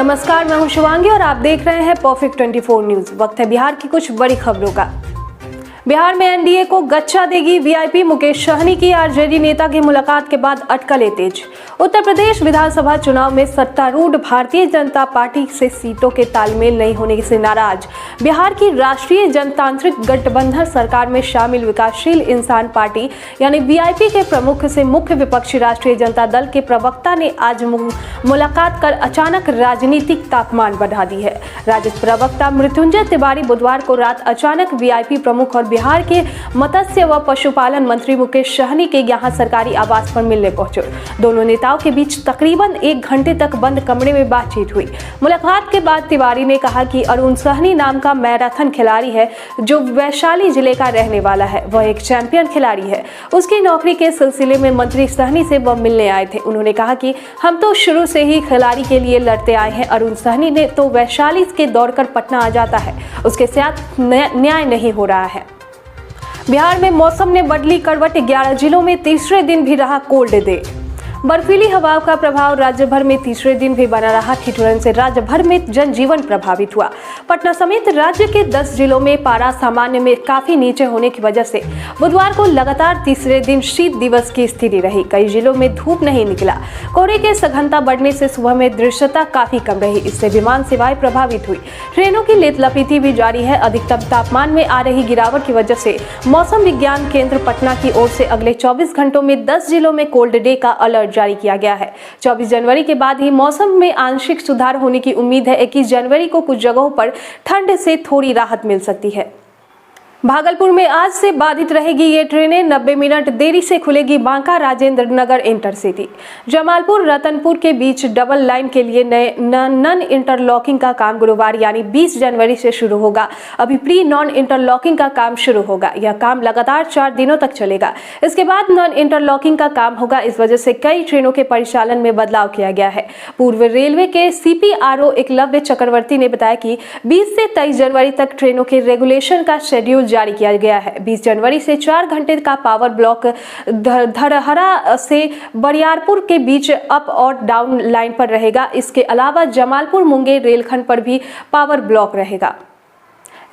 नमस्कार, मैं हूं शिवांगी और आप देख रहे हैं परफेक्ट 24 न्यूज। वक्त है बिहार की कुछ बड़ी खबरों का। बिहार में एनडीए को गच्चा देगी वीआईपी। मुकेश सहनी की आरजेडी नेता की मुलाकात के बाद अटकलें तेज। उत्तर प्रदेश विधानसभा चुनाव में सत्तारूढ़ भारतीय जनता पार्टी से सीटों के तालमेल नहीं होने से नाराज बिहार की राष्ट्रीय जनतांत्रिक गठबंधन सरकार में शामिल विकासशील इंसान पार्टी यानी वीआईपी के प्रमुख से मुख्य विपक्षी राष्ट्रीय जनता दल के प्रवक्ता ने आज मुलाकात कर अचानक राजनीतिक तापमान बढ़ा दी है। राजद प्रवक्ता मृत्युंजय तिवारी बुधवार को रात अचानक वीआईपी प्रमुख और बिहार के मत्स्य व पशुपालन मंत्री मुकेश सहनी के यहां सरकारी आवास पर मिलने पहुंचे। दोनों नेताओं के बीच तकरीबन 1 घंटे तक बंद कमरे में बातचीत हुई। मुलाकात के बाद तिवारी ने कहा कि अरुण सहनी नाम का मैराथन खिलाड़ी है जो वैशाली जिले का रहने वाला है। वह एक चैंपियन खिलाड़ी है। उसकी नौकरी के सिलसिले में मंत्री सहनी से वह मिलने आए थे। उन्होंने कहा कि हम तो शुरू से ही खिलाड़ी के लिए लड़ते आए हैं। अरुण सहनी ने तो वैशाली के दौड़कर पटना आ जाता है, उसके साथ न्याय नहीं हो रहा है। बिहार में मौसम ने बदली करवट। 11 जिलों में तीसरे दिन भी रहा कोल्ड डे। बर्फीली हवाओं का प्रभाव राज्य भर में तीसरे दिन भी बना रहा। ठिठुरन से राज्य भर में जनजीवन प्रभावित हुआ। पटना समेत राज्य के 10 जिलों में पारा सामान्य में काफी नीचे होने की वजह से बुधवार को लगातार तीसरे दिन शीत दिवस की स्थिति रही। कई जिलों में धूप नहीं निकला। कोहरे के सघनता बढ़ने से सुबह में दृश्यता काफी कम रही। इससे विमान सेवाएं प्रभावित हुई। ट्रेनों की लेतलपीती भी जारी है। अधिकतम तापमान में आ रही गिरावट की वजह से मौसम विज्ञान केंद्र पटना की ओर से अगले 24 घंटों में 10 जिलों में कोल्ड डे का अलर्ट जारी किया गया है। 24 जनवरी के बाद ही मौसम में आंशिक सुधार होने की उम्मीद है। 21 जनवरी को कुछ जगहों पर ठंड से थोड़ी राहत मिल सकती है। भागलपुर में आज से बाधित रहेगी ये ट्रेनें। 90 मिनट देरी से खुलेगी बांका राजेंद्र नगर इंटरसिटी। जमालपुर रतनपुर के बीच डबल लाइन के लिए नए नॉन इंटरलॉकिंग का काम गुरुवार यानी 20 जनवरी से शुरू होगा। अभी प्री नॉन इंटरलॉकिंग का काम शुरू होगा। यह काम लगातार 4 दिनों तक चलेगा। इसके बाद नॉन इंटरलॉकिंग का काम होगा। इस वजह से कई ट्रेनों के परिचालन में बदलाव किया गया है। पूर्व रेलवे के सीपीआरओ एकलव्य चक्रवर्ती ने बताया कि 20 से 23 जनवरी तक ट्रेनों के रेगुलेशन का शेड्यूल जारी किया गया है। 20 जनवरी से 4 घंटे का पावर ब्लॉक धरहरा से बरियारपुर के बीच अप और डाउन लाइन पर रहेगा। इसके अलावा जमालपुर मुंगेर रेलखंड पर भी पावर ब्लॉक रहेगा।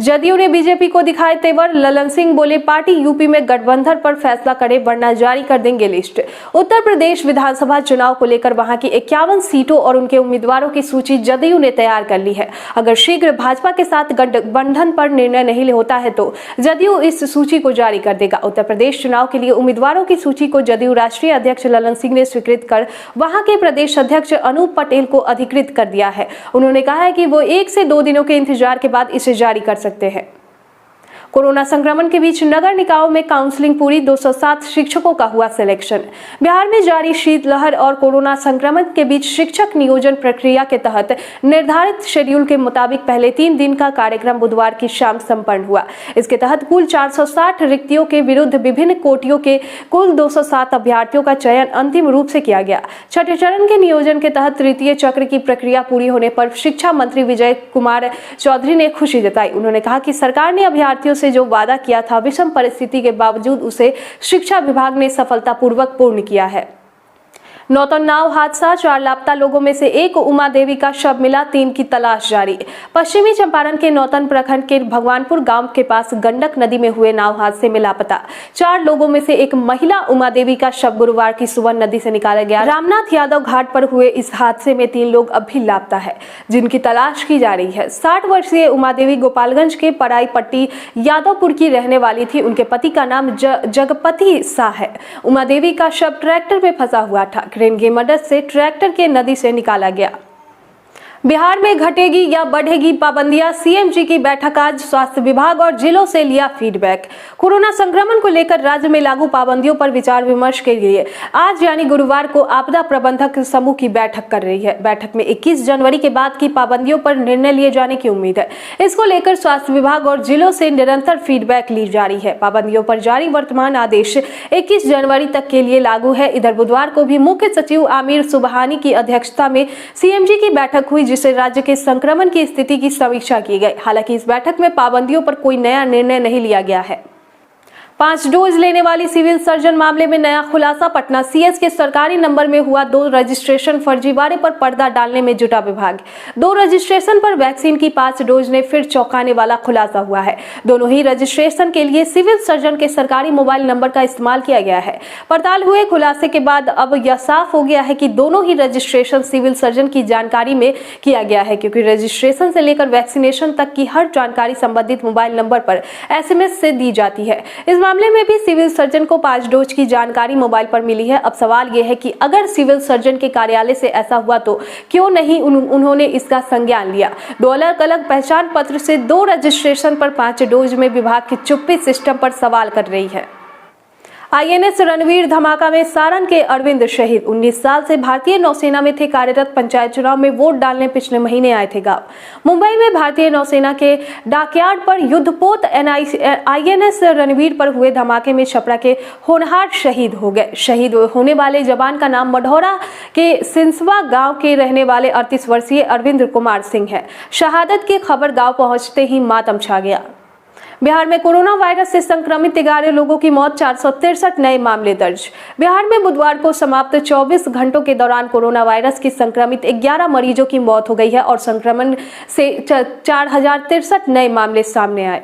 जदयू ने बीजेपी को दिखाए तेवर। ललन सिंह बोले पार्टी यूपी में गठबंधन पर फैसला करे वरना जारी कर देंगे लिस्ट। उत्तर प्रदेश विधानसभा चुनाव को लेकर वहां की 51 सीटों और उनके उम्मीदवारों की सूची जदयू ने तैयार कर ली है। अगर शीघ्र भाजपा के साथ गठबंधन पर निर्णय नहीं होता है तो जदयू इस सूची को जारी कर देगा। उत्तर प्रदेश चुनाव के लिए उम्मीदवारों की सूची को जदयू राष्ट्रीय अध्यक्ष ललन सिंह ने स्वीकृत कर वहां के प्रदेश अध्यक्ष अनूप पटेल को अधिकृत कर दिया है। उन्होंने कहा है कि वो 1 से 2 दिनों के इंतजार के बाद इसे जारी कर सकते हैं। कोरोना संक्रमण के बीच नगर निकायों में काउंसलिंग पूरी। 207 शिक्षकों का हुआ सिलेक्शन। बिहार में जारी शीतलहर और कोरोना संक्रमण के बीच शिक्षक नियोजन प्रक्रिया के तहत निर्धारित शेड्यूल के मुताबिक पहले 3 दिन का कार्यक्रम बुधवार की शाम संपन्न हुआ। इसके तहत कुल 460 रिक्तियों के विरुद्ध विभिन्न कोटियों के कुल 207 अभ्यर्थियों का चयन अंतिम रूप से किया गया। छठे चरण के नियोजन के तहत तृतीय चक्र की प्रक्रिया पूरी होने पर शिक्षा मंत्री विजय कुमार चौधरी ने खुशी जताई। उन्होंने कहा कि सरकार ने अभ्यर्थियों से जो वादा किया था विषम परिस्थिति के बावजूद उसे शिक्षा विभाग ने सफलतापूर्वक पूर्ण किया है। नौतन नाव हादसा। 4 लापता लोगों में से एक उमा देवी का शव मिला। 3 की तलाश जारी। पश्चिमी चंपारण के नौतन प्रखंड के भगवानपुर गांव के पास गंडक नदी में हुए नाव हादसे में लापता 4 लोगों में से एक महिला उमा देवी का शव गुरुवार की सुबह नदी से निकाला गया। रामनाथ यादव घाट पर हुए इस हादसे में 3 लोग अब भी लापता है जिनकी तलाश की जा रही है। 60 वर्षीय उमा देवी गोपालगंज के पराई पट्टी यादवपुर की रहने वाली थी। उनके पति का नाम जगपति शाह है। उमा देवी का शव ट्रैक्टर में फंसा हुआ था। क्रेन की मदद से ट्रैक्टर के नदी से निकाला गया। बिहार में घटेगी या बढ़ेगी पाबंदियां। सीएमजी की बैठक आज। स्वास्थ्य विभाग और जिलों से लिया फीडबैक। कोरोना संक्रमण को लेकर राज्य में लागू पाबंदियों पर विचार विमर्श के लिए आज यानी गुरुवार को आपदा प्रबंधक समूह की बैठक कर रही है। बैठक में 21 जनवरी के बाद की पाबंदियों पर निर्णय लिए जाने की उम्मीद है। इसको लेकर स्वास्थ्य विभाग और जिलों से निरंतर फीडबैक ली जा रही है। पाबंदियों पर जारी वर्तमान आदेश 21 जनवरी तक के लिए लागू है। इधर बुधवार को भी मुख्य सचिव आमिर सुबहानी की अध्यक्षता में सीएमजी की बैठक हुई जिससे राज्य के संक्रमण की स्थिति की समीक्षा की गई। हालांकि इस बैठक में पाबंदियों पर कोई नया निर्णय नहीं लिया गया है। 5 डोज लेने वाली सिविल सर्जन मामले में नया खुलासा। पटना सीएस के सरकारी नंबर में हुआ 2 रजिस्ट्रेशन फर्जीवाड़े पर पर्दा डालने में जुटा विभाग। 2 रजिस्ट्रेशन पर वैक्सीन की 5 डोज ने फिर चौंकाने वाला खुलासा हुआ है। दोनों ही रजिस्ट्रेशन के लिए सिविल सर्जन के सरकारी मोबाइल नंबर का इस्तेमाल किया गया है। पड़ताल हुए खुलासे के बाद अब यह साफ हो गया है कि दोनों ही रजिस्ट्रेशन सिविल सर्जन की जानकारी में किया गया है, क्योंकि रजिस्ट्रेशन से लेकर वैक्सीनेशन तक की हर जानकारी संबंधित मोबाइल नंबर पर एसएमएस से दी जाती है। इस मामले में भी सिविल सर्जन को 5 डोज की जानकारी मोबाइल पर मिली है। अब सवाल यह है कि अगर सिविल सर्जन के कार्यालय से ऐसा हुआ तो क्यों नहीं उन्होंने इसका संज्ञान लिया। 2 अलग अलग पहचान पत्र से 2 रजिस्ट्रेशन पर 5 डोज में विभाग की चुप्पी सिस्टम पर सवाल कर रही है। आईएनएस रणवीर धमाका में सारण के अरविंद शहीद 19 साल से भारतीय नौसेना में थे कार्यरत। पंचायत चुनाव में वोट डालने पिछले महीने आए थे गांव। मुंबई में भारतीय नौसेना के डॉकयार्ड पर युद्धपोत आईएनएस रणवीर पर हुए धमाके में छपरा के होनहार शहीद हो गए। शहीद होने वाले जवान का नाम मढ़ौरा के सिंसवा गांव के रहने वाले 38 वर्षीय अरविंद कुमार सिंह है। शहादत की खबर गांव पहुंचते ही मातम छा गया। बिहार में कोरोना वायरस से संक्रमित 11 लोगों की मौत, 463 नए मामले दर्ज। बिहार में बुधवार को समाप्त 24 घंटों के दौरान कोरोना वायरस की संक्रमित 11 मरीजों की मौत हो गई है और संक्रमण से 4063 नए मामले सामने आए।